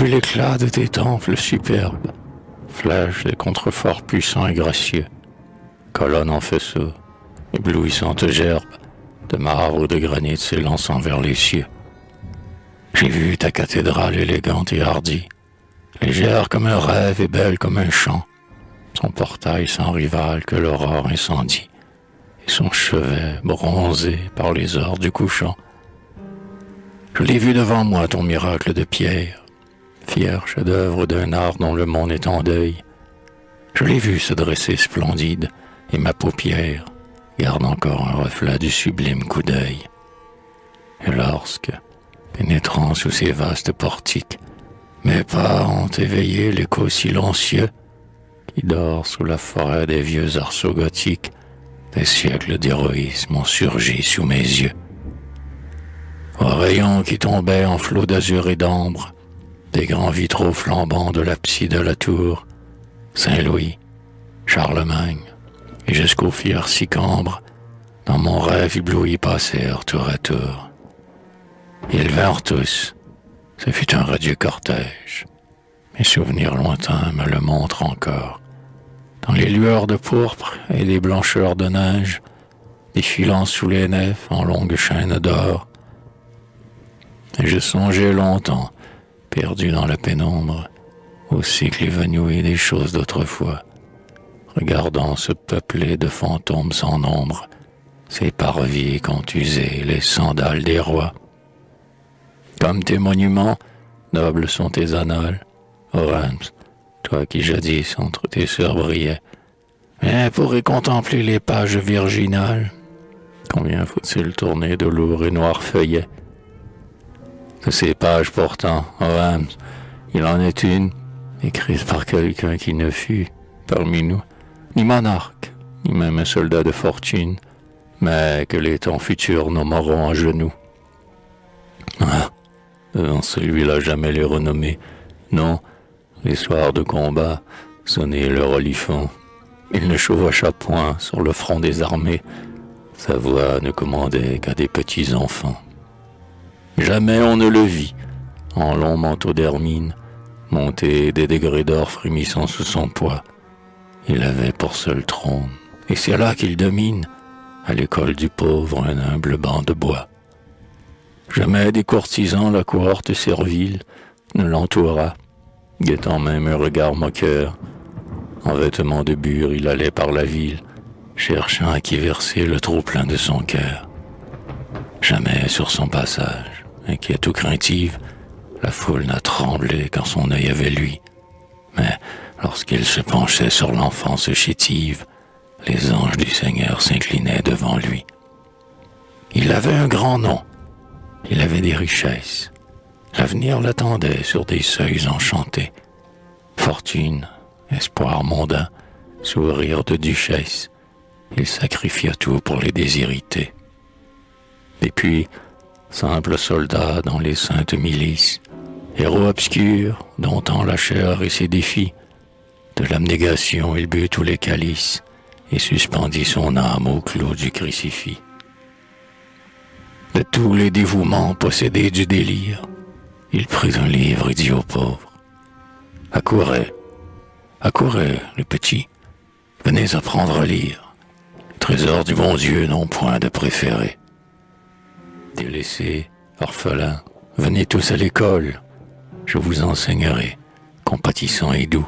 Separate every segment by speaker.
Speaker 1: vu l'éclat de tes temples superbes, flèches des contreforts puissants et gracieux, colonnes en faisceau, éblouissantes gerbes, de marbre ou de granit s'élançant vers les cieux. J'ai vu ta cathédrale élégante et hardie, légère comme un rêve et belle comme un chant, son portail sans rival que l'aurore incendie, et son chevet bronzé par les heures du couchant. Je l'ai vu devant moi, ton miracle de pierre, fier chef-d'œuvre d'un art dont le monde est en deuil. Je l'ai vu se dresser splendide, et ma paupière garde encore un reflet du sublime coup d'œil. Et lorsque, pénétrant sous ces vastes portiques, mes pas ont éveillé l'écho silencieux qui dort sous la forêt des vieux arceaux gothiques, des siècles d'héroïsme ont surgi sous mes yeux. Aux rayons qui tombaient en flots d'azur et d'ambre, des grands vitraux flambants de l'abside de la tour, Saint-Louis, Charlemagne, et jusqu'aux fiers Sicambres, dans mon rêve ébloui passèrent tour à tour. Ils vinrent tous, ce fut un radieux cortège. Mes souvenirs lointains me le montrent encore. Dans les lueurs de pourpre et les blancheurs de neige, défilant sous les nefs en longues chaînes d'or. Et je songeais longtemps, perdu dans la pénombre, au cycle évanoui des choses d'autrefois, regardant se peupler de fantômes sans nombre, ces parvis qu'ont usé les sandales des rois. Comme tes monuments, nobles sont tes annales, ô Reims, toi qui jadis entre tes sœurs brillais. Mais pour y contempler les pages virginales, combien faut-il tourner de lourds et noirs feuillets? De ces pages pourtant, ô Reims, il en est une, écrite par quelqu'un qui ne fut, parmi nous, ni monarque, ni même un soldat de fortune, mais que les temps futurs nommeront à genoux. Ah, devant celui-là jamais les renommés, non, les soirs de combat, sonnaient leur olifant. Il ne chevaucha point sur le front des armées, sa voix ne commandait qu'à des petits enfants. Jamais on ne le vit, en long manteau d'hermine, monter des degrés d'or frémissant sous son poids. Il avait pour seul trône, et c'est là qu'il domine, à l'école du pauvre, un humble banc de bois. Jamais des courtisans la cohorte servile ne l'entoura, guettant même un regard moqueur. En vêtements de bure, il allait par la ville, cherchant à qui verser le trop-plein de son cœur. Jamais sur son passage, inquiète ou craintive, la foule n'a tremblé quand son œil avait lui. Mais lorsqu'il se penchait sur l'enfance chétive, les anges du Seigneur s'inclinaient devant lui. Il avait un grand nom, il avait des richesses. L'avenir l'attendait sur des seuils enchantés. Fortune, espoir mondain, sourire de duchesse, il sacrifia tout pour les déshérités. Et puis, simple soldat dans les saintes milices, héros obscur, domptant la chair et ses défis, de l'abnégation il but tous les calices et suspendit son âme au clou du crucifix. De tous les dévouements possédés du délire, il prit un livre et dit aux pauvres: accourez, les petits, venez apprendre à lire. Trésors du bon Dieu n'ont point de préféré. Délaissés, orphelins, venez tous à l'école, je vous enseignerai, compatissant et doux,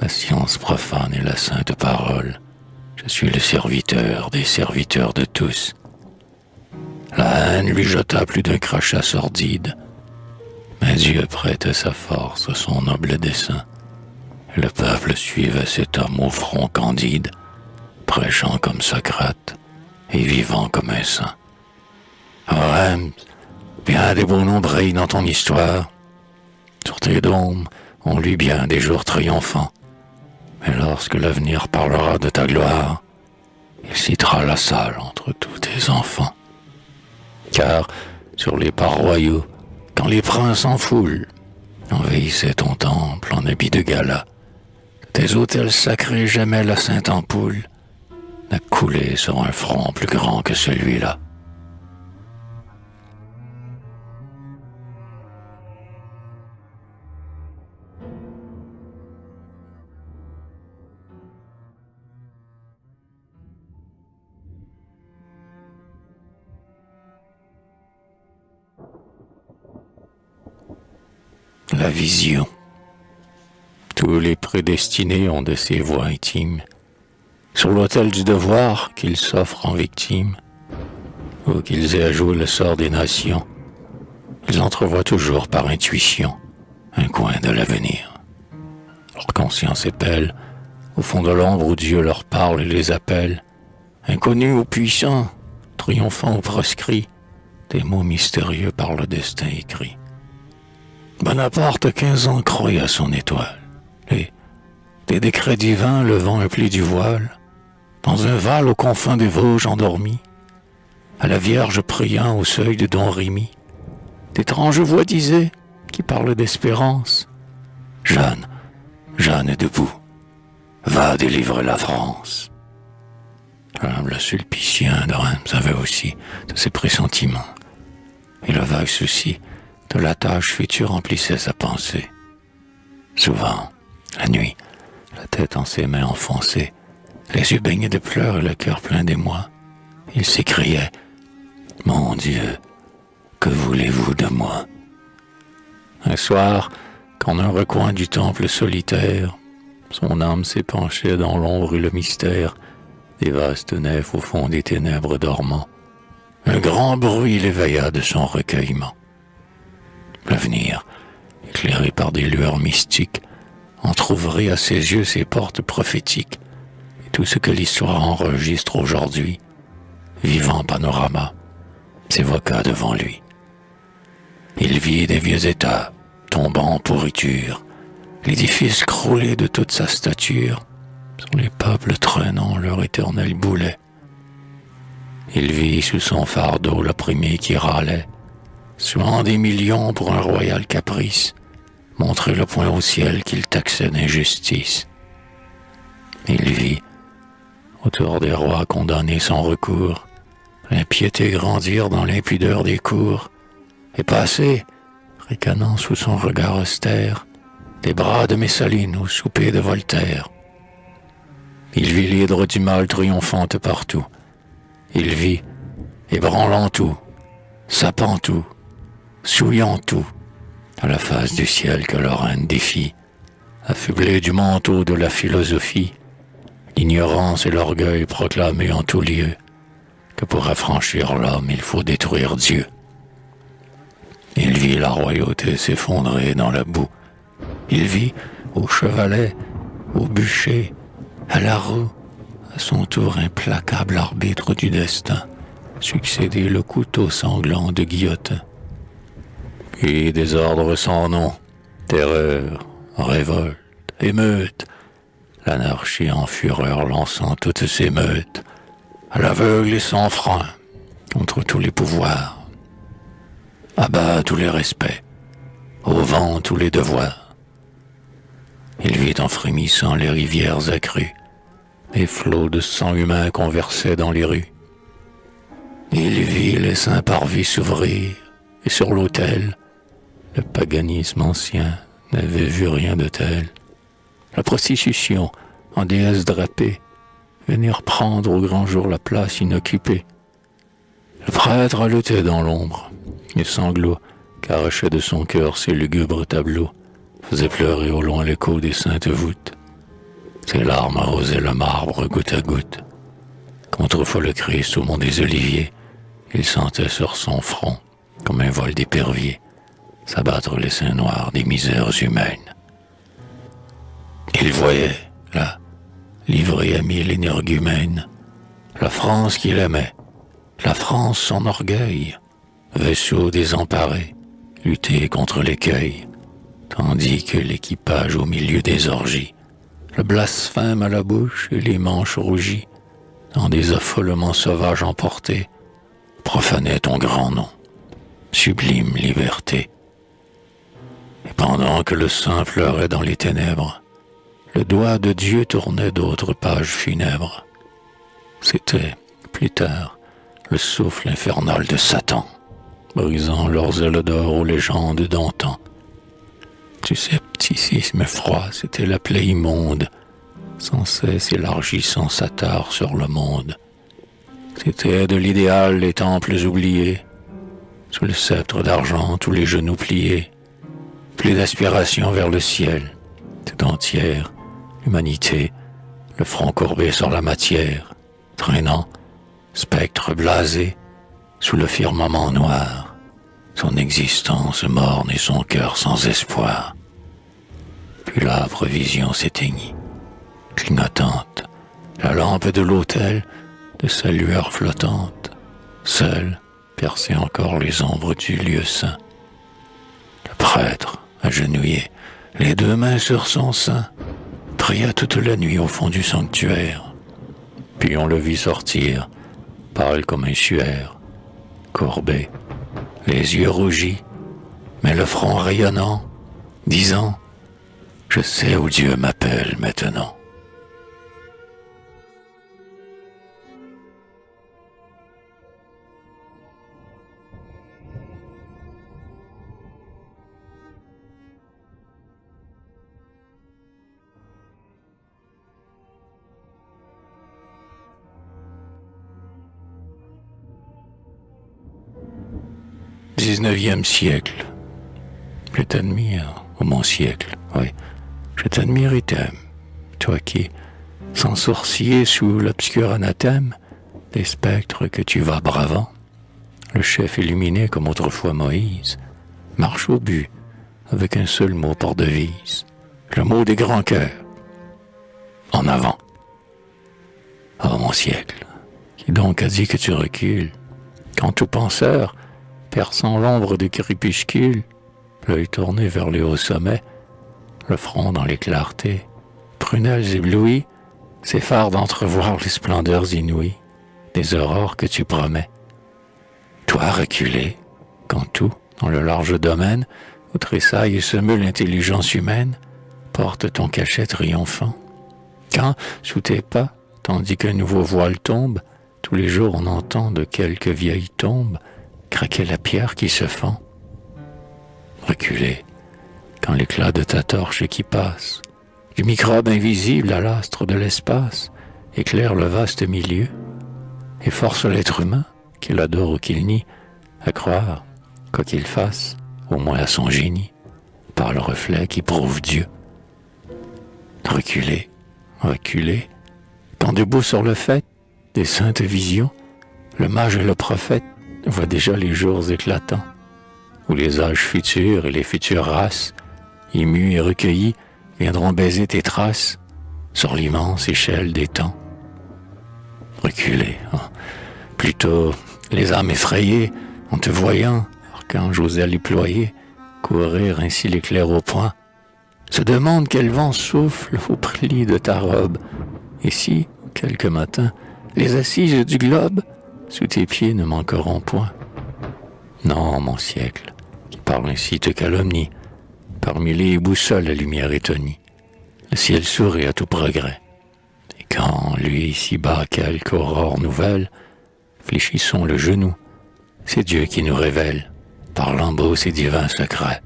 Speaker 1: la science profane et la sainte parole. Je suis le serviteur des serviteurs de tous. La haine lui jeta plus d'un crachat sordide, mais Dieu prêtait sa force à son noble dessein. Le peuple suivait cet homme au front candide, prêchant comme Socrate et vivant comme un saint. Reims, bien des beaux noms brillent dans ton histoire. Sur tes dômes, on lut bien des jours triomphants. Mais lorsque l'avenir parlera de ta gloire, il citera la salle entre tous tes enfants. Car, sur les parcs royaux, quand les princes en foule envahissaient ton temple en habit de gala, tes autels sacrés jamais la sainte ampoule n'a coulé sur un front plus grand que celui-là. la vision. Tous les prédestinés ont de ces voix intimes, sur l'autel du devoir qu'ils s'offrent en victime, ou qu'ils aient à jouer le sort des nations, ils entrevoient toujours par intuition un coin de l'avenir. Leur conscience épelle, au fond de l'ombre où Dieu leur parle et les appelle, inconnus ou puissants, triomphants ou proscrits, des mots mystérieux par le destin écrit. Bonaparte, 15 ans, croyait à son étoile. Des décrets divins levant un pli du voile, dans un val aux confins des Vosges endormis, à la Vierge priant au seuil de Don Rémy, d'étranges voix disaient, qui parlent d'espérance, « Jeanne, Jeanne est debout, va délivrer la France. » Le sulpicien de Reims avait aussi de ses pressentiments, et le vague souci de la tâche future remplissait sa pensée. Souvent, la nuit, la tête en ses mains enfoncées, les yeux baignés de pleurs et le cœur plein d'émoi, il s'écriait « Mon Dieu, que voulez-vous de moi ?» Un soir, qu'en un recoin du temple solitaire, son âme s'épanchait dans l'ombre et le mystère des vastes nefs au fond des ténèbres dormant. Un grand bruit l'éveilla de son recueillement. L'avenir, éclairé par des lueurs mystiques, entr'ouvrit à ses yeux ses portes prophétiques, et tout ce que l'histoire enregistre aujourd'hui, vivant panorama, s'évoqua devant lui. Il vit des vieux États tombant en pourriture, l'édifice croulé de toute sa stature, sur les peuples traînant leur éternel boulet. Il vit sous son fardeau l'opprimé qui râlait, suant des millions pour un royal caprice, montrer le poing au ciel qu'il taxait d'injustice. Il vit, autour des rois condamnés sans recours, l'impiété grandir dans l'impudeur des cours, et passer, ricanant sous son regard austère, des bras de Messaline au souper de Voltaire. Il vit l'hydre du mal triomphante partout. Il vit, ébranlant tout, sapant tout, souillant tout, à la face du ciel que leur reine défie, affublé du manteau de la philosophie, l'ignorance et l'orgueil proclamés en tout lieu, que pour affranchir l'homme il faut détruire Dieu. Il vit la royauté s'effondrer dans la boue. Il vit au chevalet, au bûcher, à la roue, à son tour implacable arbitre du destin, succéder le couteau sanglant de Guillotin. Puis désordre sans nom, terreur, révolte, émeute, l'anarchie en fureur lançant toutes ses meutes, à l'aveugle et sans frein, contre tous les pouvoirs. À bas tous les respects, au vent tous les devoirs. Il vit en frémissant les rivières accrues, les flots de sang humain qu'on versait dans les rues. Il vit les saints parvis s'ouvrir, et sur l'autel, le paganisme ancien n'avait vu rien de tel. La prostitution, en déesse drapée, venir prendre au grand jour la place inoccupée. Le prêtre haletait dans l'ombre, les sanglots qu'arrachaient de son cœur ses lugubres tableaux faisaient pleurer au loin l'écho des saintes voûtes. Ses larmes arrosaient le marbre goutte à goutte. Qu'autrefois le Christ au mont des Oliviers, il sentait sur son front, comme un vol d'épervier, s'abattre les seins noirs des misères humaines. Il voyait, là, livrée à mille énergumènes, la France qu'il aimait, la France son orgueil, vaisseau désemparé, lutter contre l'écueil, tandis que l'équipage au milieu des orgies, le blasphème à la bouche et les manches rougies, dans des affolements sauvages emportés, profanait ton grand nom, sublime liberté. Et pendant que le sang pleurait dans les ténèbres, le doigt de Dieu tournait d'autres pages funèbres. C'était, plus tard, le souffle infernal de Satan, brisant leurs ailes d'or aux légendes d'antan. Du scepticisme froid, c'était la plaie immonde, sans cesse élargissant sa tare sur le monde. C'était de l'idéal les temples oubliés, sous le sceptre d'argent tous les genoux pliés, plus d'aspiration vers le ciel, tout entière, l'humanité, le front courbé sur la matière, traînant, spectre blasé, sous le firmament noir, son existence morne et son cœur sans espoir. Puis l'âpre vision s'éteignit, clignotante, la lampe de l'autel, de sa lueur flottante, seule, perçait encore les ombres du lieu saint. Le prêtre, agenouillé, les deux mains sur son sein, pria toute la nuit au fond du sanctuaire. Puis on le vit sortir, pâle comme un suaire, courbé, les yeux rougis, mais le front rayonnant, disant « Je sais où Dieu m'appelle maintenant. » 19e siècle. Je t'admire, ô mon siècle, oui, je t'admire et t'aime, toi qui, sans sourciller sous l'obscur anathème des spectres que tu vas bravant, le chef illuminé comme autrefois Moïse, marche au but avec un seul mot pour devise, le mot des grands cœurs, en avant. Ô mon siècle, qui donc a dit que tu recules, quand tout penseur, perçant l'ombre du crépuscule, l'œil tourné vers les hauts sommets, le front dans les clartés, prunelles éblouies, s'effare d'entrevoir les splendeurs inouïes des aurores que tu promets. Toi reculé, quand tout, dans le large domaine, où tressaille et se meut l'intelligence humaine, porte ton cachet triomphant. Quand, sous tes pas, tandis qu'un nouveau voile tombe, tous les jours on entend de quelque vieille tombe craquer la pierre qui se fend. Reculé, quand l'éclat de ta torche qui passe, du microbe invisible à l'astre de l'espace, éclaire le vaste milieu, et force l'être humain, qu'il adore ou qu'il nie, à croire, quoi qu'il fasse, au moins à son génie, par le reflet qui prouve Dieu. Reculé, reculé, quand debout sur le faîte des saintes visions, le mage et le prophète voient déjà les jours éclatants, où les âges futurs et les futures races, émus et recueillis, viendront baiser tes traces sur l'immense échelle des temps. Reculé, plutôt les âmes effrayées, en te voyant, archange aux ailes déployées, courir ainsi l'éclair au poing, se demandent quel vent souffle au pli de ta robe, et si, quelque matin, les assises du globe, sous tes pieds ne manqueront point. Non, mon siècle, qui parle ainsi te calomnie, parmi les boussoles la lumière étonnie, le ciel sourit à tout progrès. Et quand, lui, ici-bas, quelque aurore nouvelle, fléchissons le genou, c'est Dieu qui nous révèle, par lambeaux ses divins secrets.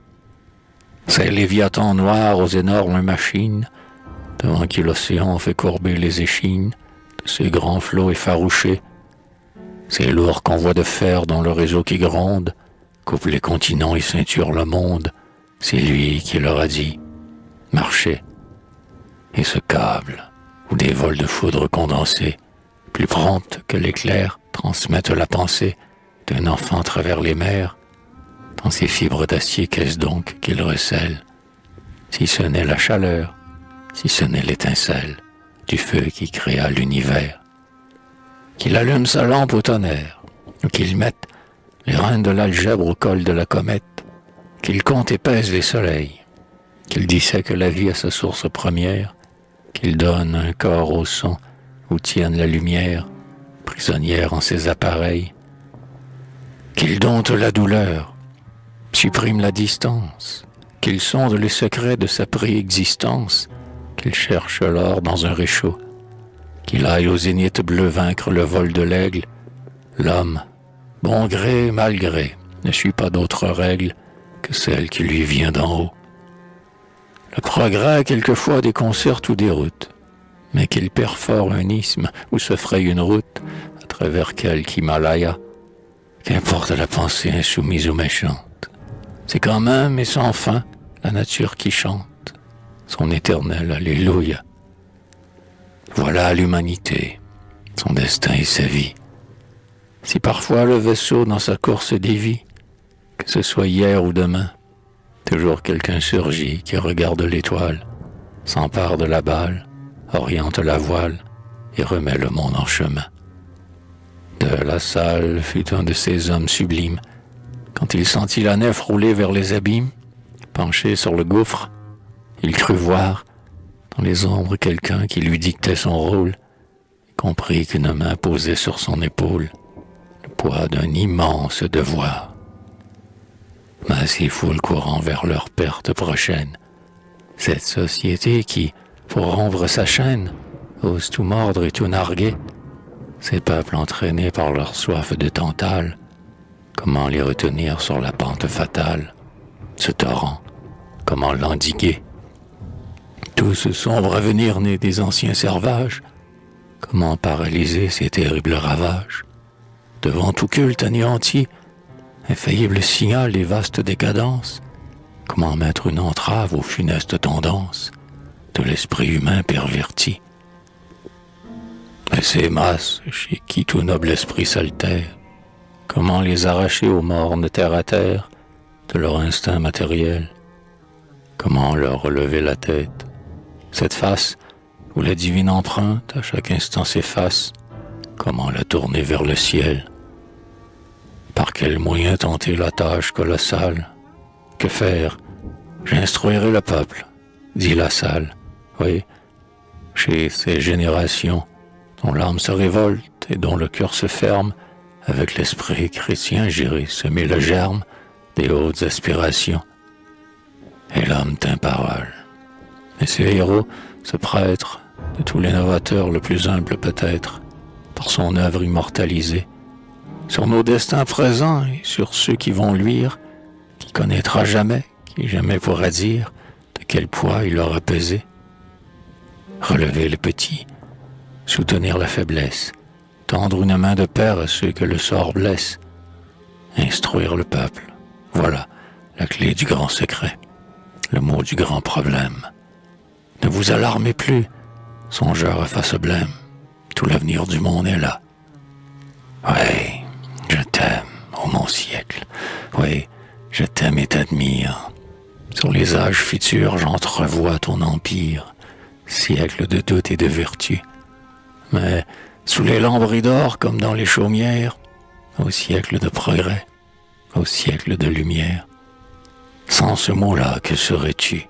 Speaker 1: C'est Léviathan noir aux énormes machines, devant qui l'océan fait courber les échines de ses grands flots effarouchés. Ces lourds convois de fer dont le réseau qui gronde coupe les continents et ceinture le monde, c'est lui qui leur a dit « Marchez ». Et ce câble, où des vols de foudre condensés, plus promptes que l'éclair, transmettent la pensée d'un enfant à travers les mers, dans ces fibres d'acier qu'est-ce donc qu'il recèle, si ce n'est la chaleur, si ce n'est l'étincelle du feu qui créa l'univers. Qu'il allume sa lampe au tonnerre, ou qu'il mette les reins de l'algèbre au col de la comète, qu'il compte et pèse les soleils, qu'il dissèque la vie à sa source première, qu'il donne un corps au son où tienne la lumière, prisonnière en ses appareils, qu'il dompte la douleur, supprime la distance, qu'il sonde les secrets de sa préexistence, qu'il cherche l'or dans un réchaud, qu'il aille au zénith bleu vaincre le vol de l'aigle, l'homme, bon gré, mal gré, ne suit pas d'autre règle que celle qui lui vient d'en haut. Le progrès quelquefois déconcerte ou déroute, mais qu'il perfore un isthme où se fraye une route à travers quelque Himalaya, qu'importe la pensée insoumise ou méchante. C'est quand même et sans fin la nature qui chante son éternel Alléluia. Voilà l'humanité, son destin et sa vie. Si parfois le vaisseau dans sa course dévie, que ce soit hier ou demain, toujours quelqu'un surgit qui regarde l'étoile, s'empare de la balle, oriente la voile et remet le monde en chemin. De La Salle fut un de ces hommes sublimes. Quand il sentit la nef rouler vers les abîmes, penché sur le gouffre, il crut voir dans les ombres quelqu'un qui lui dictait son rôle, et comprit qu'une main posait sur son épaule le poids d'un immense devoir. Mais ces foules courant vers leur perte prochaine, cette société qui, pour rompre sa chaîne, ose tout mordre et tout narguer, ces peuples entraînés par leur soif de tantale, comment les retenir sur la pente fatale? Ce torrent, comment l'endiguer? Tout ce sombre avenir né des anciens servages, comment paralyser ces terribles ravages? Devant tout culte anéanti, infaillible signal des vastes décadences, comment mettre une entrave aux funestes tendances de l'esprit humain perverti? Et ces masses, chez qui tout noble esprit s'altère, comment les arracher aux mornes terre à terre de leur instinct matériel? Comment leur relever la tête, cette face où la divine empreinte à chaque instant s'efface? Comment la tourner vers le ciel? Par quel moyen tenter la tâche colossale? Que faire? J'instruirai le peuple, dit La Salle. Oui, chez ces générations dont l'âme se révolte et dont le cœur se ferme, avec l'esprit chrétien j'irai semer le germe des hautes aspirations. Et l'homme tint parole. Et ce héros, ce prêtre, de tous les novateurs le plus humble peut-être, par son œuvre immortalisée, sur nos destins présents et sur ceux qui vont luire, qui connaîtra jamais, qui jamais pourra dire de quel poids il aura pesé. Relever le petit, soutenir la faiblesse, tendre une main de père à ceux que le sort blesse, instruire le peuple, voilà la clé du grand secret, le mot du grand problème. Ne vous alarmez plus, songeurs à face blême, tout l'avenir du monde est là. Oui, je t'aime, ô mon siècle, oui, je t'aime et t'admire. Sur les âges futurs, j'entrevois ton empire, siècle de doute et de vertu. Mais sous les lambris d'or comme dans les chaumières, au siècle de progrès, au siècle de lumière, sans ce mot-là, que serais-tu?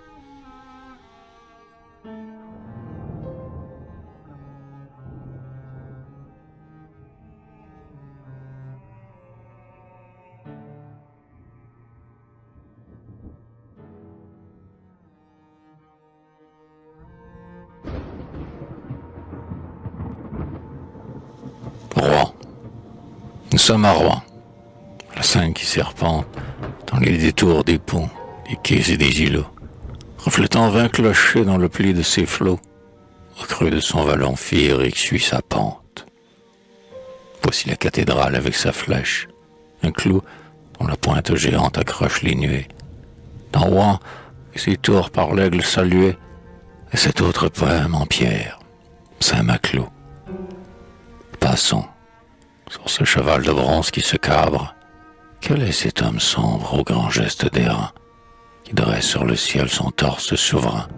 Speaker 1: Rouen. Nous sommes à Rouen, la Seine qui serpente dans les détours des ponts, des quais et des îlots, reflétant 20 clochers dans le pli de ses flots, au creux de son vallon féerique suit sa pente. Voici la cathédrale avec sa flèche, un clou dont la pointe géante accroche les nuées. Dans Rouen, et ses tours par l'aigle saluées, et cet autre poème en pierre, Saint-Maclou. Passons sur ce cheval de bronze qui se cabre. Quel est cet homme sombre au grand geste d'airain, qui dresse sur le ciel son torse souverain,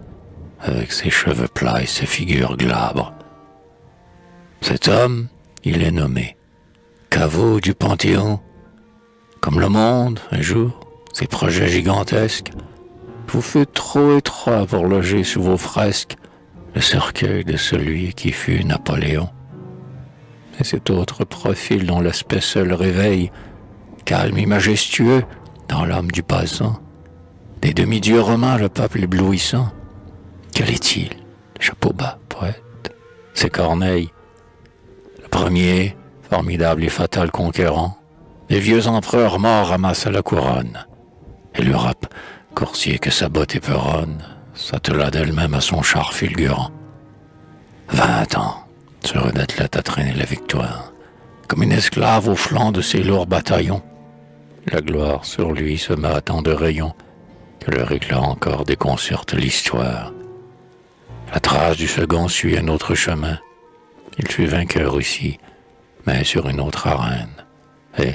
Speaker 1: avec ses cheveux plats et ses figures glabres? Cet homme, il est nommé Caveau du Panthéon. Comme le monde, un jour, ses projets gigantesques, vous fûtes trop étroit pour loger sous vos fresques le cercueil de celui qui fut Napoléon. Et cet autre profil dont l'aspect seul réveille, calme et majestueux dans l'âme du passant, des demi-dieux romains le peuple éblouissant. Quel est-il? Chapeau bas, poète. C'est Corneille, le premier, formidable et fatal conquérant. Les vieux empereurs morts ramassent la couronne. Et l'Europe, coursier que sa botte éperonne, s'attela d'elle-même à son char fulgurant. 20 ans sur un athlète a traîné la victoire, comme une esclave au flanc de ses lourds bataillons. La gloire sur lui se met à tant de rayons, que leur éclat encore déconcerte l'histoire. La trace du second suit un autre chemin. Il fut vainqueur aussi, mais sur une autre arène. Et,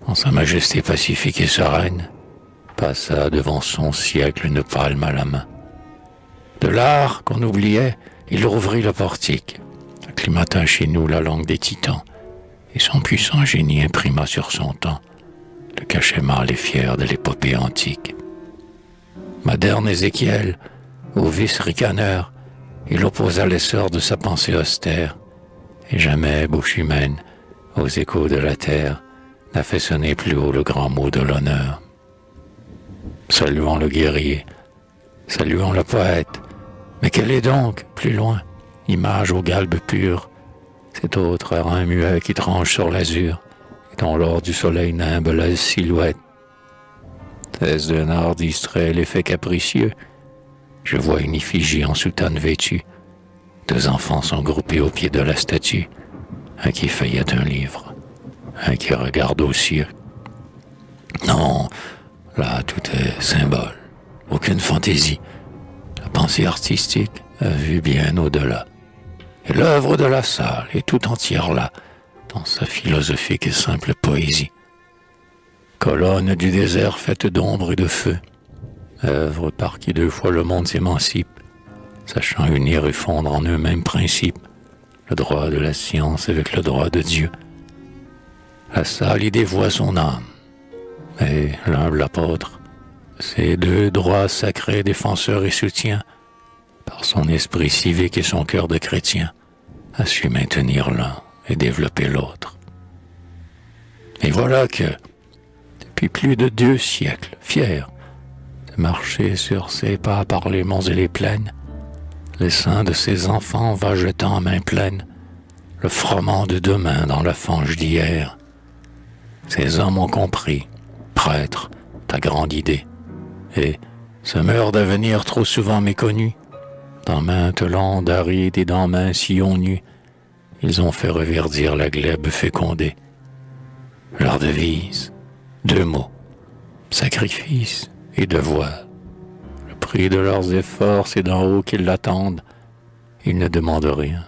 Speaker 1: en sa majesté pacifique et sereine, passa devant son siècle une palme à la main. De l'art qu'on oubliait, il rouvrit le portique, acclimata chez nous la langue des titans, et son puissant génie imprima sur son temps le cachet mâle et fier de l'épopée antique. Moderne Ézéchiel, au vice ricaneur, il opposa l'essor de sa pensée austère, et jamais bouche humaine, aux échos de la terre, n'a fait sonner plus haut le grand mot de l'honneur. Saluons le guerrier, saluons le poète, mais quel est donc, plus loin, image aux galbes pures, cet autre rein muet qui tranche sur l'azur, et dont l'or du soleil nimbe la silhouette? Est-ce d'un art distrait l'effet capricieux? Je vois une effigie en soutane vêtue. Deux enfants sont groupés au pied de la statue, un qui feuillette un livre, un qui regarde aux cieux. Non, là tout est symbole, aucune fantaisie. La pensée artistique a vu bien au-delà. Et l'œuvre de la salle est tout entière là, dans sa philosophique et simple poésie. Colonne du désert faite d'ombre et de feu, œuvre par qui deux fois le monde s'émancipe, sachant unir et fondre en eux-mêmes principe le droit de la science avec le droit de Dieu. La salle y dévoie son âme, et l'humble apôtre, ces deux droits sacrés défenseurs et soutiens, par son esprit civique et son cœur de chrétien, a su maintenir l'un et développer l'autre. Et voilà que, depuis plus de 2 siècles, fier de marcher sur ses pas par les monts et les plaines, l'essaim de ses enfants va jetant en main pleine le froment de demain dans la fange d'hier. Ces hommes ont compris, prêtre, ta grande idée, et ce meurt d'avenir trop souvent méconnu. Dans maintes landes arides et dans maints sillons nus, ils ont fait reverdir la glèbe fécondée. Leur devise, 2 mots, sacrifice et devoir. Le prix de leurs efforts, c'est d'en haut qu'ils l'attendent. Ils ne demandent rien.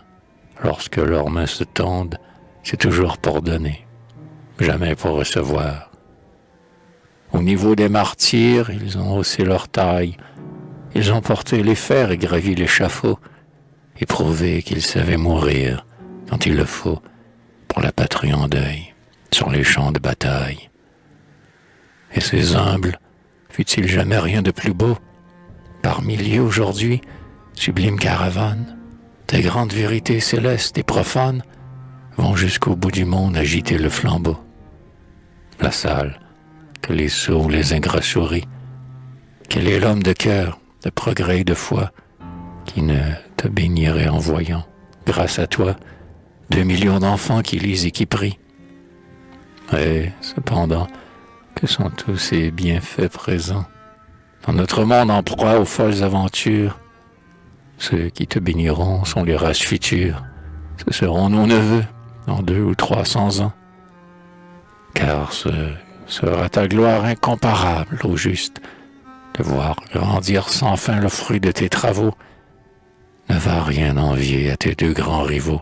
Speaker 1: Lorsque leurs mains se tendent, c'est toujours pour donner, jamais pour recevoir. Au niveau des martyrs, ils ont haussé leur taille. Ils ont porté les fers et gravi l'échafaud, et prouvé qu'ils savaient mourir, quand il le faut, pour la patrie en deuil, sur les champs de bataille. Et ces humbles, fut-il jamais rien de plus beau? Par milliers aujourd'hui, sublime caravane, des grandes vérités célestes et profanes vont jusqu'au bout du monde agiter le flambeau. La salle, que les sots, les ingrats sourient, quel est l'homme de cœur, de progrès et de foi, qui ne te bénirait en voyant, grâce à toi, 2 millions d'enfants qui lisent et qui prient. Et cependant, que sont tous ces bienfaits présents dans notre monde en proie aux folles aventures? Ceux qui te béniront sont les races futures, ce seront nos neveux dans 200 ou 300 ans. Car ce sera ta gloire incomparable au juste, de voir grandir sans fin le fruit de tes travaux. Ne va rien envier à tes 2 grands rivaux.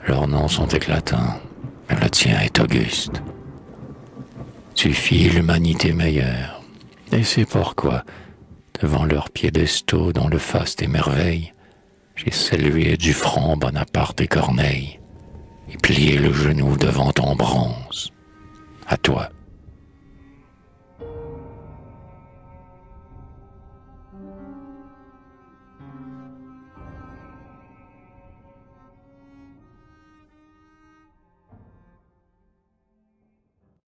Speaker 1: Leurs noms sont éclatants, mais le tien est auguste. Tu fis l'humanité meilleure, et c'est pourquoi, devant leurs piédestaux dont le faste émerveille, j'ai salué du front Bonaparte et Corneille, et plié le genou devant ton bronze. À toi.